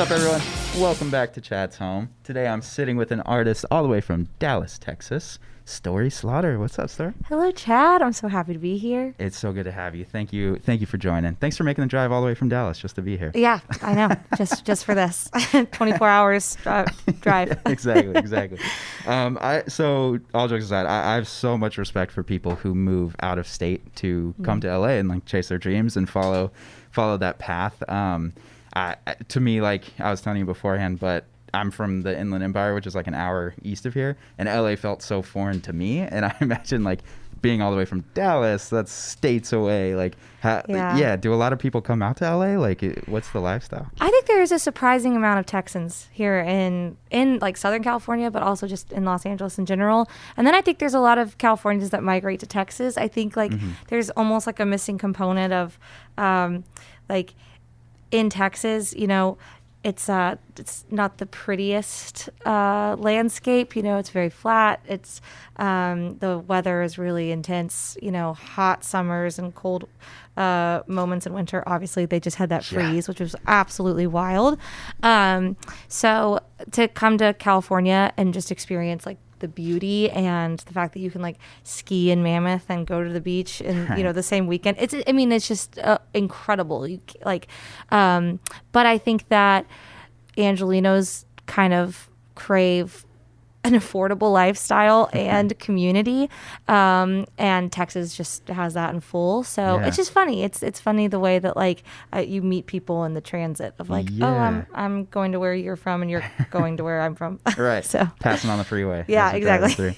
up, everyone? Welcome back to Chad's Home. Today I'm sitting with an artist all the way from Dallas, Texas, Story Slaughter. What's up, Story? Hello, Chad. I'm so happy to be here. It's so good to have you. Thank you for joining. Thanks for making the drive all the way from Dallas just to be here. Yeah, I know. just for this. 24 hours drive. Yeah, exactly. So all jokes aside, I have so much respect for people who move out of state to come to LA and like chase their dreams and follow that path. To me, like I was telling you beforehand, but I'm from the Inland Empire, which is like an hour east of here, and LA felt so foreign to me. And I imagine like being all the way from Dallas, that's states away. Like, do a lot of people come out to LA? Like, what's the lifestyle? I think there is a surprising amount of Texans here in like Southern California, but also just in Los Angeles in general. And then I think there's a lot of Californians that migrate to Texas. I think like there's almost like a missing component of like in Texas, you know, it's not the prettiest landscape. You know, it's very flat. It's the weather is really intense. You know, hot summers and cold moments in winter. Obviously, they just had that freeze, which was absolutely wild. So to come to California and just experience like the beauty and the fact that you can like ski in Mammoth and go to the beach in you know the same weekend. It's just incredible. But I think that Angelenos kind of crave an affordable lifestyle and community, and Texas just has that in full. So it's just funny. It's funny the way that like you meet people in the transit of like, oh, I'm going to where you're from, and you're going to where I'm from. Right. So passing on the freeway. Yeah, exactly.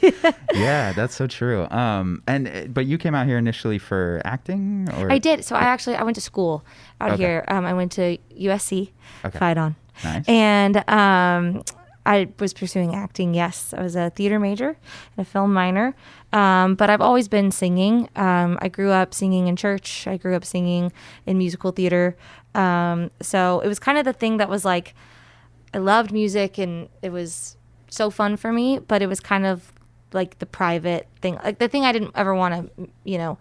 Yeah, that's so true. But you came out here initially for acting, or I did. So I went to school out here. I went to USC, Fight On. Nice. And I was pursuing acting, yes. I was a theater major and a film minor. But I've always been singing. I grew up singing in church. I grew up singing in musical theater. So it was kind of the thing that was like, I loved music and it was so fun for me, but it was kind of like the private thing, like the thing I didn't ever want to, you know,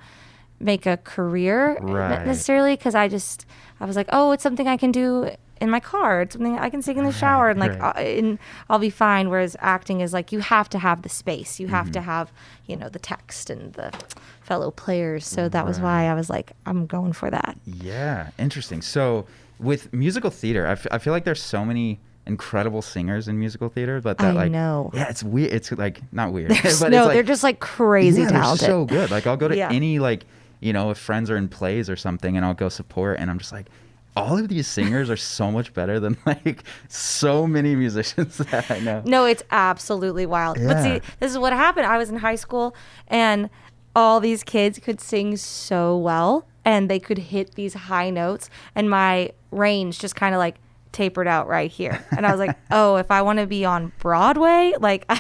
make a career necessarily, because I was like, oh, it's something I can do in my car. It's something I can sing in the shower and like and I'll be fine. Whereas acting is like you have to have the space, you have to have, you know, the text and the fellow players. So that was why I was like, I'm going for that. Yeah, interesting. So with musical theater, I feel like there's so many incredible singers in musical theater, but that I know. Yeah, it's weird. It's like not weird, but it's like, they're just like crazy talented. They're so good. Like I'll go to any like, you know, if friends are in plays or something, and I'll go support, and I'm just like, all of these singers are so much better than like so many musicians that I know. No, it's absolutely wild. Yeah. But see, this is what happened. I was in high school and all these kids could sing so well and they could hit these high notes, and my range just kind of like tapered out right here. And I was like, oh, if I want to be on Broadway, like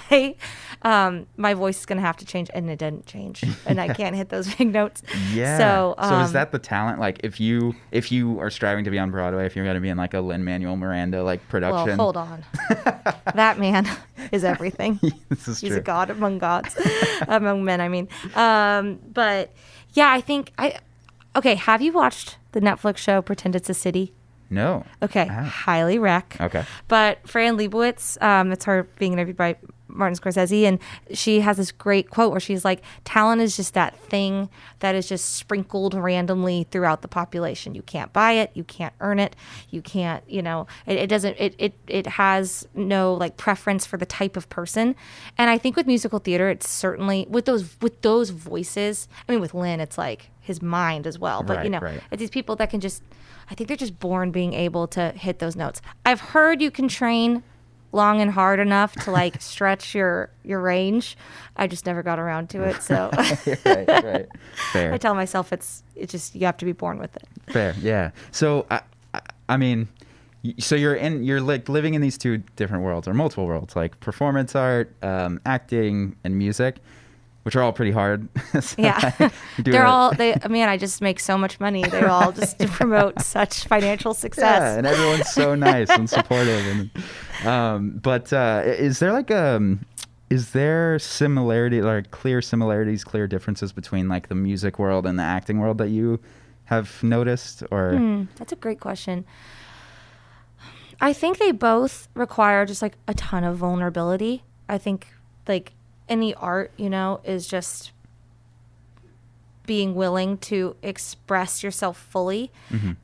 my voice is going to have to change, and it didn't change, and I can't hit those big notes. Yeah. So is that the talent? Like if you are striving to be on Broadway, if you're going to be in like a Lin-Manuel Miranda like production. Well, hold on. That man is everything. This is He's true. a god among gods, among men, I mean. But yeah, I think okay, have you watched the Netflix show Pretend It's a City? No. Okay, highly rec. Okay. But Fran Lebowitz, it's her being interviewed by Martin Scorsese, and she has this great quote where she's like, talent is just that thing that is just sprinkled randomly throughout the population. You can't buy it, you can't earn it, you can't, you know, it has no like preference for the type of person. And I think with musical theater, it's certainly with those voices, I mean with Lin, it's like his mind as well, but it's these people that can just, I think they're just born being able to hit those notes. I've heard you can train long and hard enough to like stretch your range. I just never got around to it. So right. Fair. I tell myself it's just, you have to be born with it. Fair. Yeah. So I mean, so you're like living in these two different worlds, or multiple worlds, like performance art, acting, and music, which are all pretty hard. Yeah. I just make so much money. They all just promote such financial success. Yeah, and everyone's so nice and supportive. But is there similarity, like clear similarities, clear differences between like the music world and the acting world that you have noticed? Or that's a great question. I think they both require just like a ton of vulnerability. I think like any art, you know, is just being willing to express yourself fully.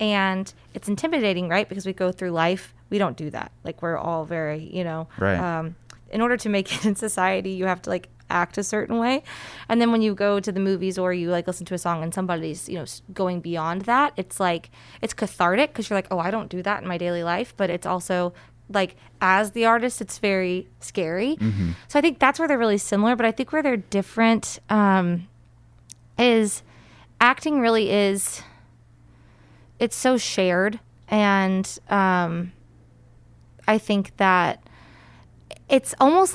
And it's intimidating, right? Because we go through life, we don't do that. Like we're all very, you know, Right. In order to make it in society, you have to like act a certain way. And then when you go to the movies or you like listen to a song and somebody's, you know, going beyond that, it's like, it's cathartic because you're like, oh, I don't do that in my daily life. But it's also like, as the artist, it's very scary. So I think that's where they're really similar. But I think where they're different is acting really is, it's so shared. And I think that it's almost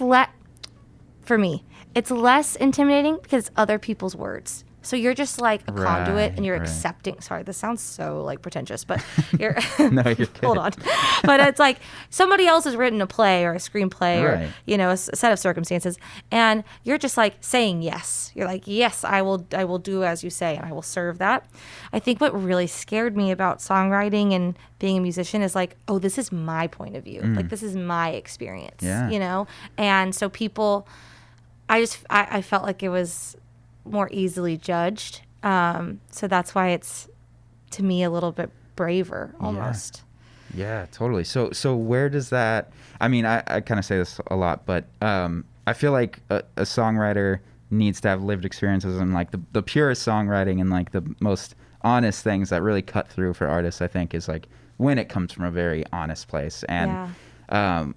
for me, it's less intimidating because it's other people's words. So you're just like a conduit and you're accepting. Sorry, this sounds so like pretentious, but you're, No, you're good. hold on. But it's like somebody else has written a play or a screenplay or, you know, a set of circumstances. And you're just like saying yes. You're like, yes, I will do as you say and I will serve that. I think what really scared me about songwriting and being a musician is like, oh, this is my point of view. Like this is my experience, you know? And so people, I felt like it was more easily judged. So that's why it's, to me, a little bit braver almost. Yeah, totally. So where does that, I mean, I kind of say this a lot, but I feel like a songwriter needs to have lived experiences, and like the purest songwriting and like the most honest things that really cut through for artists, I think, is like when it comes from a very honest place. And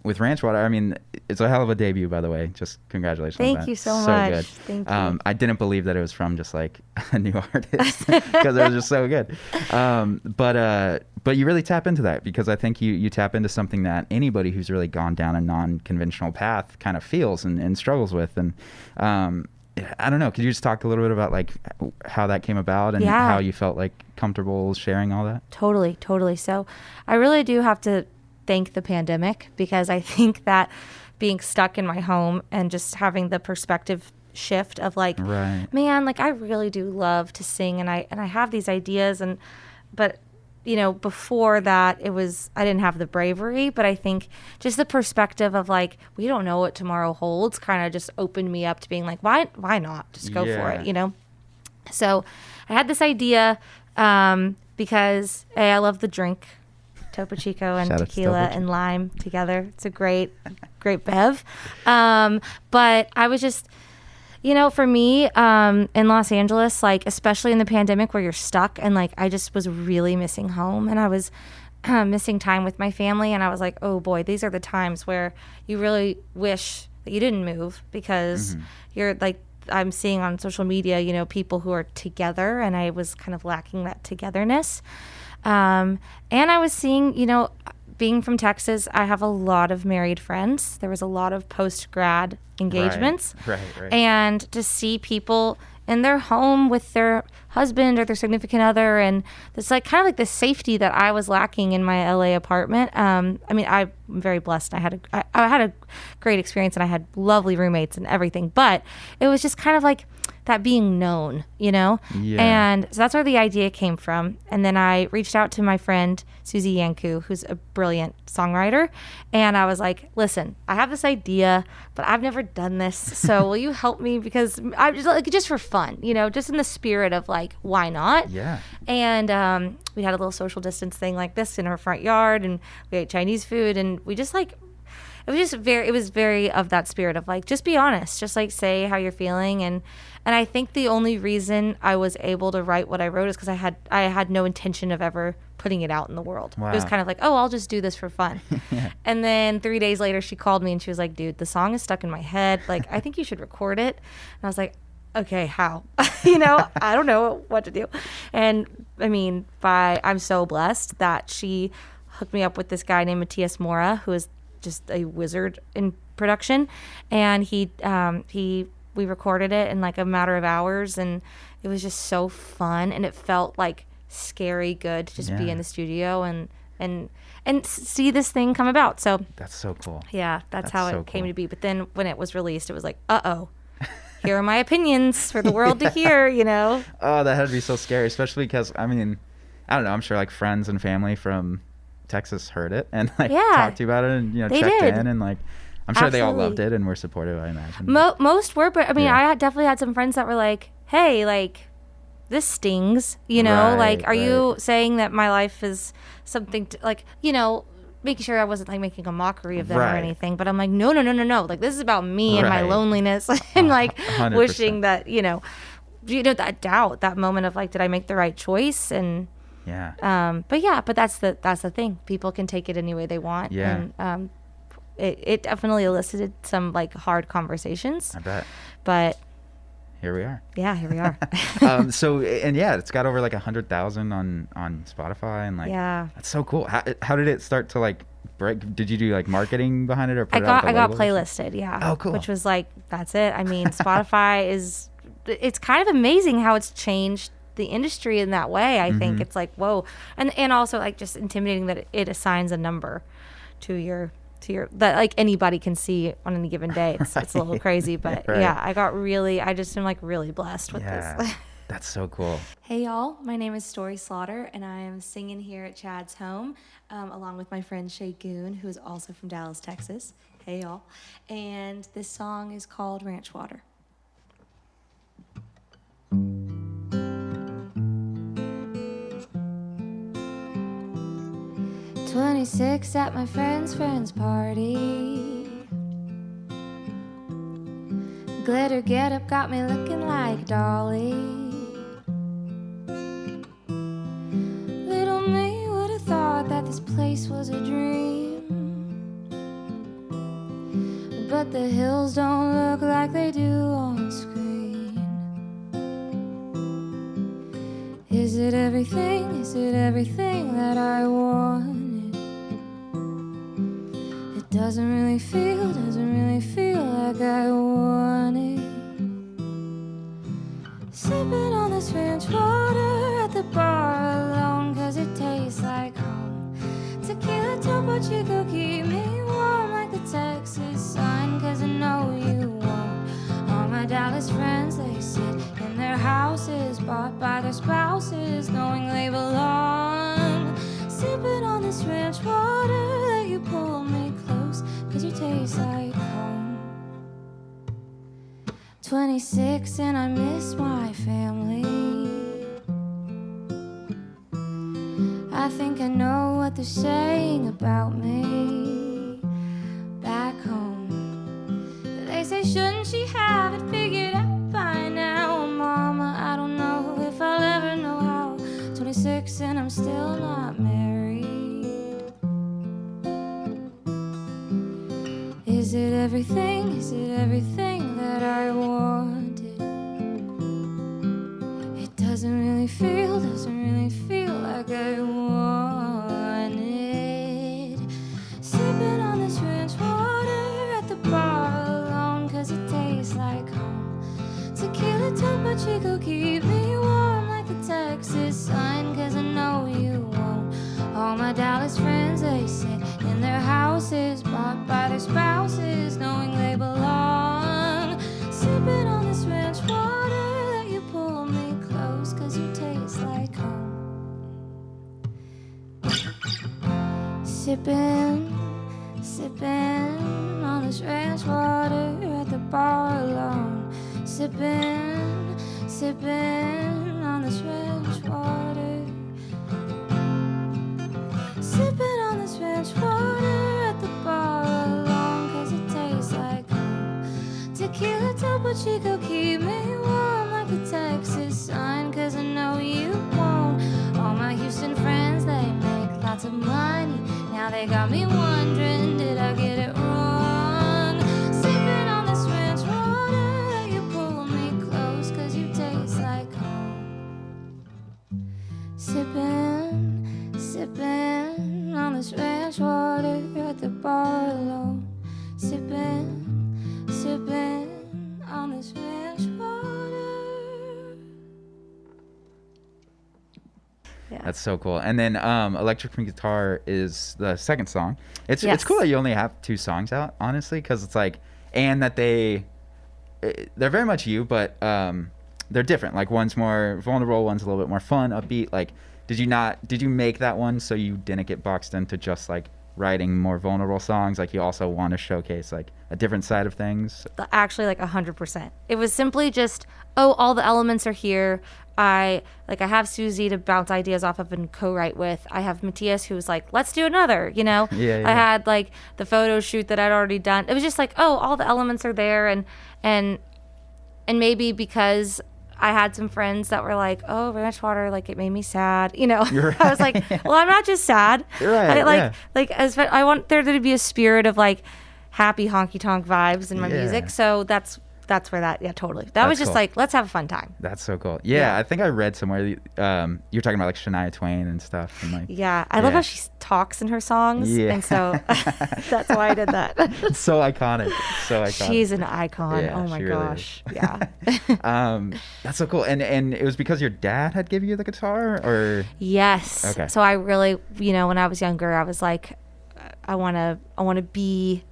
with Ranch Water, I mean, it's a hell of a debut, by the way. Just congratulations on that. Thank you so much. Good. Thank you. I didn't believe that it was from just like a new artist because it was just so good. But you really tap into that, because I think you tap into something that anybody who's really gone down a non-conventional path kind of feels and struggles with. And I don't know, could you just talk a little bit about like how that came about and how you felt like comfortable sharing all that? Totally. So I really do have to thank the pandemic, because I think that being stuck in my home and just having the perspective shift of like, man, like I really do love to sing and I have these ideas, but you know, before that I didn't have the bravery, but I think just the perspective of like, we don't know what tomorrow holds kind of just opened me up to being like, why not just go for it, you know? So I had this idea because I love the drink Topo Chico and tequila and lime together. It's a great bev. But I was just, you know, for me, in Los Angeles, like, especially in the pandemic where you're stuck, and like, I just was really missing home, and I was missing time with my family. And I was like, oh boy, these are the times where you really wish that you didn't move, because you're like, I'm seeing on social media, you know, people who are together, and I was kind of lacking that togetherness. And I was seeing, you know, being from Texas, I have a lot of married friends. There was a lot of post-grad engagements. Right. And to see people in their home with their husband or their significant other, and it's like kind of like the safety that I was lacking in my LA apartment. I mean, I'm very blessed. I had a great experience, and I had lovely roommates and everything, but it was just kind of like that being known, you know? Yeah. And so that's where the idea came from. And then I reached out to my friend, Susie Yanku, who's a brilliant songwriter. And I was like, listen, I have this idea, but I've never done this. So will you help me? Because I just like, just for fun, you know, just in the spirit of like, why not? Yeah. And we had a little social distance thing like this in her front yard, and we ate Chinese food, and we just like, it was very of that spirit of like, just be honest, just like say how you're feeling. And I think the only reason I was able to write what I wrote is because I had no intention of ever putting it out in the world. Wow. It was kind of like, oh, I'll just do this for fun. Yeah. And then 3 days later, she called me and she was like, dude, the song is stuck in my head. Like, I think you should record it. And I was like, okay, how? You know, I don't know what to do. And I mean, I'm so blessed that she hooked me up with this guy named Matias Mora, who is just a wizard in production. And we recorded it in like a matter of hours, and it was just so fun, and it felt like scary good to just be in the studio and see this thing come about. So that's so cool. Yeah, that's how it came to be. But then when it was released, it was like, here are my opinions for the world to hear, you know? Oh, that had to be so scary, especially because, I mean, I don't know, I'm sure like friends and family from Texas heard it and like Yeah. talked to you about it and, you know, They checked did. in and like, I'm sure they all loved Absolutely. it and were supportive, I imagine. Most were, but I mean, Yeah. I definitely had some friends that were like, "Hey, like, this stings," you know, like, Right, are you right. saying that my life is something to, like, you know, making sure I wasn't like making a mockery of them or Right. anything, but I'm like, no, no, no, no, no, like, this is about me and my Right. loneliness and like 100%. wishing that, you know, that doubt, that moment of like, did I make the right choice? And Yeah. but that's the thing. People can take it any way they want. Yeah. And it definitely elicited some like hard conversations. I bet. But Here we are. yeah, here we are. So, and yeah, it's got over like 100,000 on Spotify and like, Yeah. that's so cool. How did it start to like break? Did you do like marketing behind it or put I it out got with a label or playlisted, yeah. Oh, cool. Which was like, that's it. I mean, Spotify it's kind of amazing how it's changed the industry in that way. I think it's like, whoa. And also like just intimidating that it assigns a number to your that like anybody can see on any given day. It's a little crazy, but Right. yeah, I just am like really blessed with Yeah. this. That's so cool. Hey y'all, my name is Story Slaughter and I am singing here at Chad's home along with my friend Shay Goon, who is also from Dallas, Texas. Hey y'all. And this song is called Ranch Water. 26 at my friend's party. Glitter getup got me looking like Dolly. Little me would have thought that this place was a dream, but the hills don't look like they do on screen. Is it everything? Is it everything that I wanted? It doesn't really feel like I want it. Sipping on this ranch water at the bar alone, 'cause it tastes like home. Tequila Topo Chico keep me warm like the Texas sun, 'cause I know you won't. All my Dallas friends, they sit in their houses, bought by their spouses, knowing they belong. Sipping on this ranch water, that you pull me close, 'cause you taste like home. 26 and I miss my family. I think I know what they're saying about me back home. They say, shouldn't she have it figured out by now? Mama, I don't know if I'll ever know how. 26 and I'm still not married. Is it everything? Is it everything that I wanted? It doesn't really feel like I want it. Sipping on this ranch water at the bar alone, 'cause it tastes like home. Tequila Topo Chico keep me warm like the Texas sun, 'cause I know you won't. All my Dallas friends, they sit in their houses, bought by their spouses, knowing they belong. Sipping on this ranch water, that you pull me close, 'cause you taste like home. Sipping on this ranch water at the bar alone. Sipping on this ranch water. Sipping on this ranch water at the bar alone, 'cause it tastes like home. Tequila Topo Chico keep me warm like the Texas sun, 'cause I know you won't. All my Houston friends, they make lots of money. Now they got me wondering, did I get it wrong? Sipping on this ranch water, you pull me close, 'cause you taste like home. Sipping on this ranch water at the bar alone. Sipping on this ranch water. Yeah. That's so cool. And then Electric Guitar is the second song. It's Yes. cool that you only have 2 songs out, honestly, because it's like, and that they're very much you, but they're different. Like one's more vulnerable, one's a little bit more fun, upbeat. Like, did you make that one so you didn't get boxed into just like writing more vulnerable songs? Like you also want to showcase like a different side of things? Actually, like 100%. It was simply just, oh, all the elements are here. I have Susie to bounce ideas off of and co-write with. I have Matthias who's like, let's do another, you know? Yeah. I had like the photo shoot that I'd already done. It was just like, oh, all the elements are there. And maybe because I had some friends that were like, oh, ranch water, like it made me sad. You know, right. I was like, well, I'm not just sad. Right. I want there to be a spirit of like happy honky tonk vibes in my music. So that's where totally. That was just cool. Like, let's have a fun time. That's so cool. Yeah. I think I read somewhere, you're talking about like Shania Twain and stuff. And like, I love how she talks in her songs. Yeah. And so that's why I did that. It's so iconic. She's an icon. Yeah, oh my gosh. Really yeah. That's so cool. And it was because your dad had given you the guitar, or? Yes. Okay. So I really, when I was younger, I was like, I want to be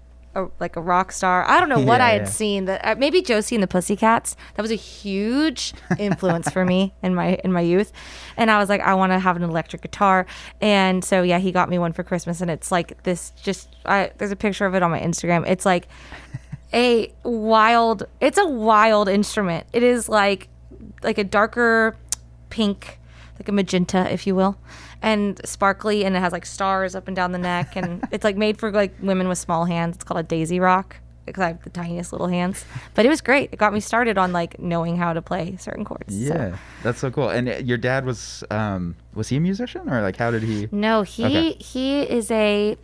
like a rock star. I don't know what I had seen. That maybe Josie and the Pussycats. That was a huge influence for me in my youth. And I was like, I want to have an electric guitar. And so he got me one for Christmas. And it's like this. There's a picture of it on my Instagram. It's like it's a wild instrument. It is like a darker pink, like a magenta, if you will, and sparkly, and it has like stars up and down the neck, and it's like made for like women with small hands. It's called a daisy rock because I have the tiniest little hands. But it was great. It got me started on like knowing how to play certain chords. Yeah, so. That's so cool. And your dad was he a musician, or like how did he? No, he's a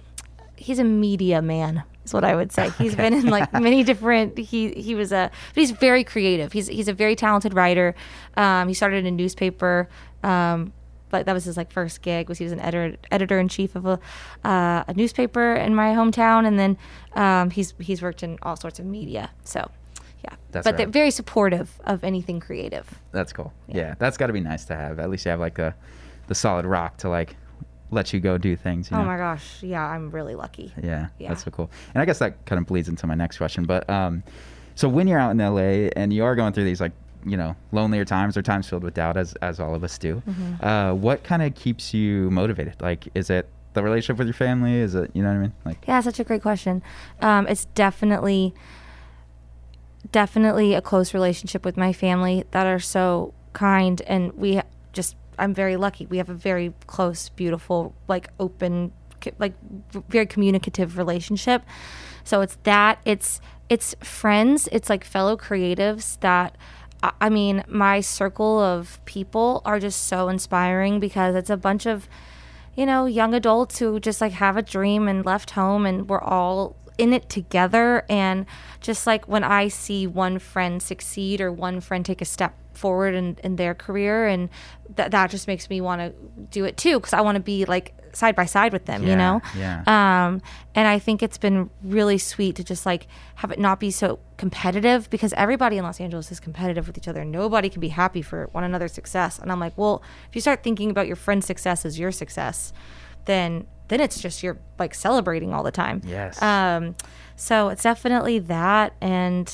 media man. Is what I would say. He's been in like many different. But he's very creative. He's a very talented writer. He started a newspaper. But that was his like first gig. He was an editor-in-chief of a newspaper in my hometown, and then he's worked in all sorts of media. So, yeah. They're very supportive of anything creative. That's cool. Yeah, that's got to be nice to have. At least you have like the solid rock to like let you go do things. You know? Oh my gosh, yeah, I'm really lucky. Yeah, that's so cool. And I guess that kind of bleeds into my next question. But so when you're out in LA and you are going through these like, lonelier times or times filled with doubt, as all of us do, what kind of keeps you motivated? Like, is it the relationship with your family? Is it, you know what I mean? Like, yeah, such a great question. It's definitely a close relationship with my family that are so kind, and I'm very lucky. We have a very close, beautiful, like open, like very communicative relationship. So it's that, it's friends, it's like fellow creatives that, I mean, my circle of people are just so inspiring because it's a bunch of, young adults who just like have a dream and left home, and we're all in it together. And just like when I see one friend succeed or one friend take a step forward in their career, and that just makes me want to do it too, because I want to be like side by side with them. And I think it's been really sweet to just like have it not be so competitive, because everybody in Los Angeles is competitive with each other. Nobody can be happy for one another's success. And I'm like, well, if you start thinking about your friend's success as your success, then it's just you're like celebrating all the time. Yes. So it's definitely that. And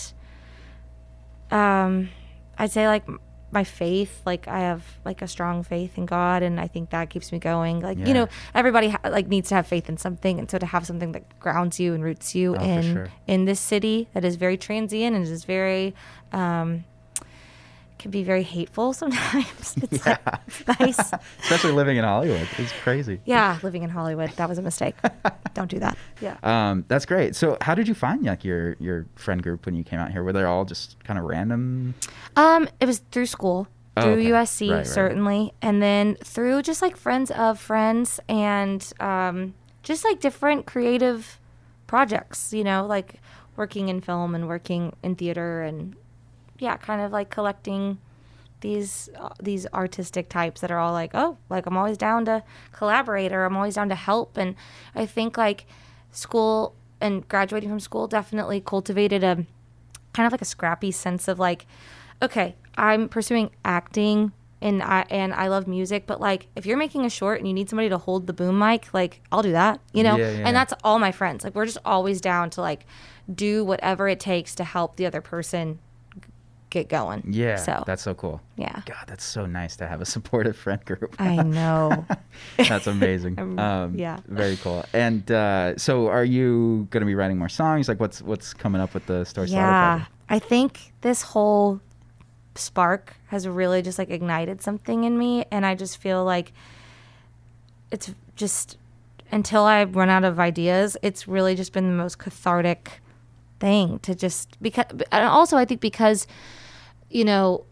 I'd say like my faith, like I have like a strong faith in God, and I think that keeps me going. Like, everybody needs to have faith in something. And so to have something that grounds you and roots you in this city that is very transient and is very, can be very hateful sometimes. It's nice. Especially living in Hollywood. It's crazy. Yeah, living in Hollywood. That was a mistake. Don't do that. Yeah. That's great. So how did you find like your friend group when you came out here? Were they all just kind of random? It was through school. Through USC, certainly. And then through just like friends of friends, and just like different creative projects, like working in film and working in theater, and kind of like collecting these artistic types that are all like, oh, like I'm always down to collaborate, or I'm always down to help. And I think like school and graduating from school definitely cultivated a kind of like a scrappy sense of like, okay, I'm pursuing acting and I love music, but like if you're making a short and you need somebody to hold the boom mic, like I'll do that, And that's all my friends. Like we're just always down to like do whatever it takes to help the other person get going. Yeah, so that's so cool. yeah. God, that's so nice to have a supportive friend group. I know. That's amazing. Yeah. Very cool. And so are you going to be writing more songs? Like what's coming up with the Story Slaughter project? I think this whole spark has really just like ignited something in me, and I just feel like it's just, until I run out of ideas, it's really just been the most cathartic thing to just, because, and also I think because, you know,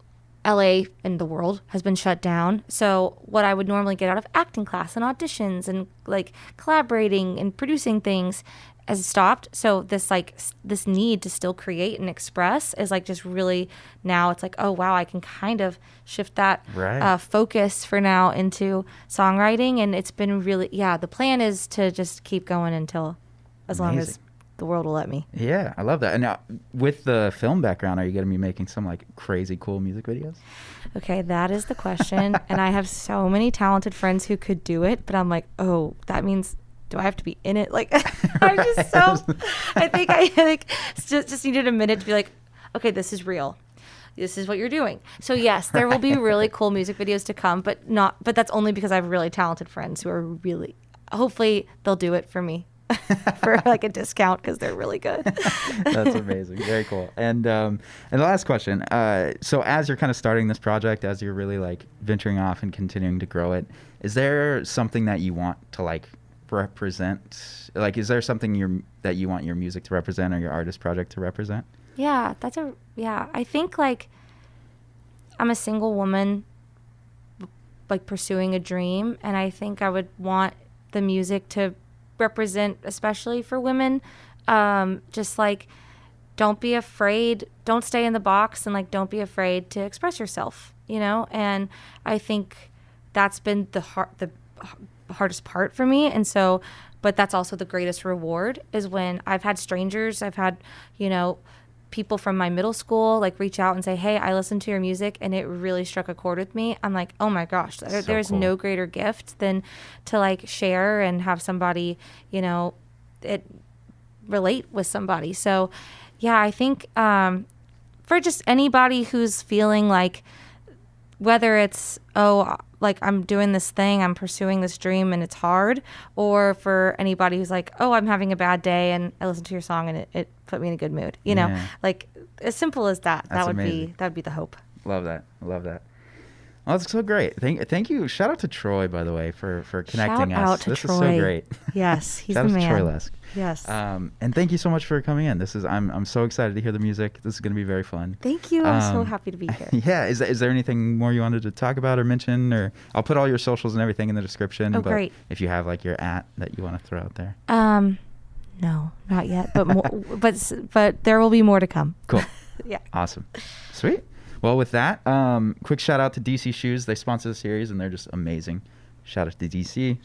LA and the world has been shut down. So what I would normally get out of acting class and auditions and like collaborating and producing things has stopped. So this need to still create and express is like just really, now it's like, oh wow, I can kind of shift that focus for now into songwriting. And it's been really, the plan is to just keep going until as long as the world will let me. Yeah, I love that. And now, with the film background, are you going to be making some like crazy cool music videos? Okay, that is the question. And I have so many talented friends who could do it, but I'm like, oh, that means, do I have to be in it? Like, I'm just so, I think I like just needed a minute to be like, okay, this is real. This is what you're doing. So yes, there will be really cool music videos to come, but that's only because I have really talented friends who are really, hopefully they'll do it for me. For like a discount because they're really good. That's amazing. Very cool. And the last question. So as you're kind of starting this project, as you're really like venturing off and continuing to grow it, is there something that you want to like represent? Like, is there something that you want your music to represent or your artist project to represent? Yeah, I think like I'm a single woman like pursuing a dream, and I think I would want the music to represent, especially for women, just like, don't be afraid, don't stay in the box, and like don't be afraid to express yourself, you know. And I think that's been the hardest part for me. And so, but that's also the greatest reward, is when I've had strangers, I've had, you know, people from my middle school like reach out and say, hey, I listened to your music and it really struck a chord with me. I'm like, oh my gosh, there's cool. No greater gift than to like share and have somebody, you know, relate with somebody. So yeah, I think for just anybody who's feeling like, whether it's, oh, like I'm doing this thing, I'm pursuing this dream and it's hard, or for anybody who's like, oh, I'm having a bad day and I listened to your song and it put me in a good mood, you know, like as simple as that. That would be the hope. Love that. Well, that's so great. Thank you. Shout out to Troy, by the way, for connecting us. Shout out to this Troy. Is so great. Yes, he's Shout the out man. to Troy Lesk. Yes. And thank you so much for coming in. I'm so excited to hear the music. This is going to be very fun. Thank you. I'm so happy to be here. Yeah. Is there anything more you wanted to talk about or mention? Or I'll put all your socials and everything in the description. Oh, but great. If you have like your @ that you want to throw out there. No, not yet. But more, but there will be more to come. Cool. Yeah. Awesome. Sweet. Well, with that, quick shout out to DC Shoes. They sponsor the series, and they're just amazing. Shout out to DC.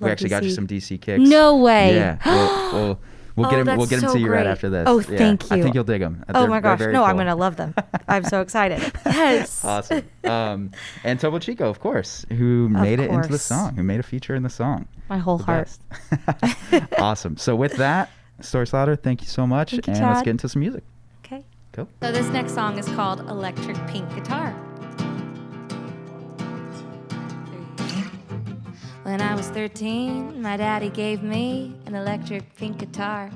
We actually got you some DC kicks. No way. Yeah. We'll get them to you right after this. Oh, thank you. I think you'll dig them. Oh my gosh. No, cool. I'm gonna love them. I'm so excited. Yes. Awesome. And Topo Chico, of course, who made it into the song, who made a feature in the song. My whole heart. Awesome. So with that, Story Slaughter, thank you so much, thank you, and Chad. let's get into some music. Okay. Cool. So this next song is called Electric Pink Guitar. When I was 13, my daddy gave me an electric pink guitar.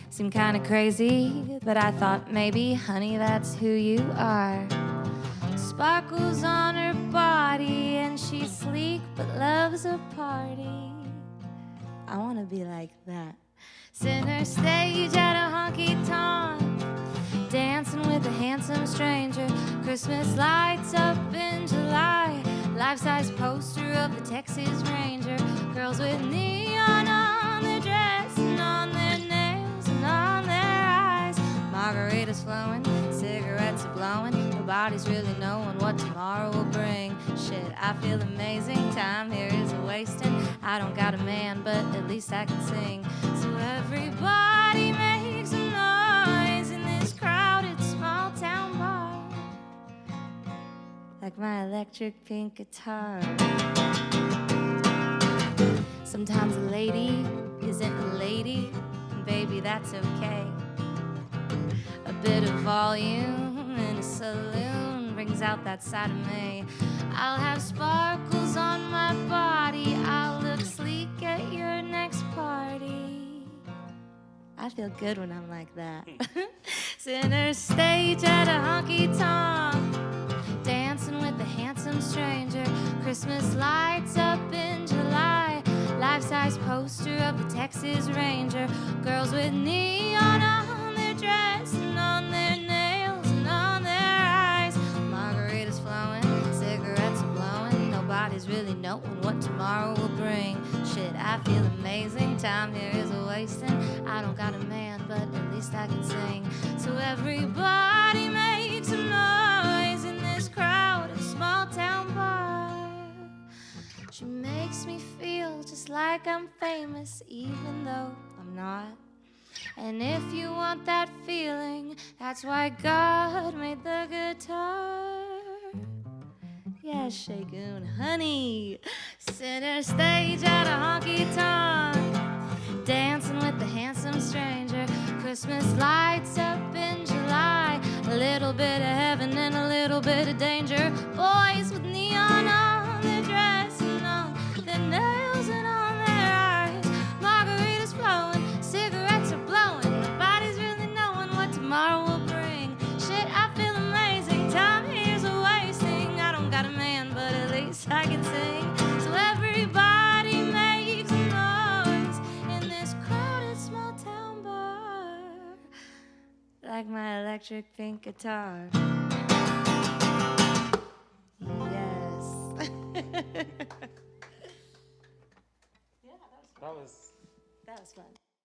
Seemed kind of crazy, but I thought maybe, honey, that's who you are. Sparkles on her body and she's sleek but loves a party. I want to be like that. Center stage at a honky-tonk, dancing with a handsome stranger. Christmas lights up in July, life-size poster of the Texas Ranger. Girls with neon on their dress and on their nails and on their eyes. Margaritas flowing, cigarettes are blowing. Nobody's really knowing what tomorrow will bring. Shit, I feel amazing, time here is a-wasting. I don't got a man, but at least I can sing. So everybody makes a noise in this crowded small town bar, like my electric pink guitar. Sometimes a lady isn't a lady, and baby, that's okay. A bit of volume in a saloon brings out that side of me. I'll have sparkles on my body. I'll look sleek at your next party. I feel good when I'm like that. Center stage at a honky-tonk, dancing with a handsome stranger. Christmas lights up in July, life-size poster of the Texas Ranger. Girls with neon on their dress and on their nails and on their eyes. Margaritas flowing, cigarettes are blowing. Nobody's really knowing what tomorrow will bring. Shit, I feel amazing. Time here is a wasting. I don't got a man, but at least I can sing. So everybody make some noise in this crowded small town bar. She makes me feel just like I'm famous, even though I'm not. And if you want that feeling, that's why God made the guitar. Yeah, shaking honey. Center stage at a honky-tonk, dancing with the handsome stranger. Christmas lights up in July, a little bit of heaven and a little bit of danger. Boys with neon on their dress and on their nails and on their eyes. Margaritas flowing, cigarettes are blowing. Nobody's really knowing what tomorrow will bring. Shit, I feel amazing. Time here's a wasting. I don't got a man, but at least I can sing. So everybody make some noise in this crowded small town bar, like my electric pink guitar. Yes. That was That was fun.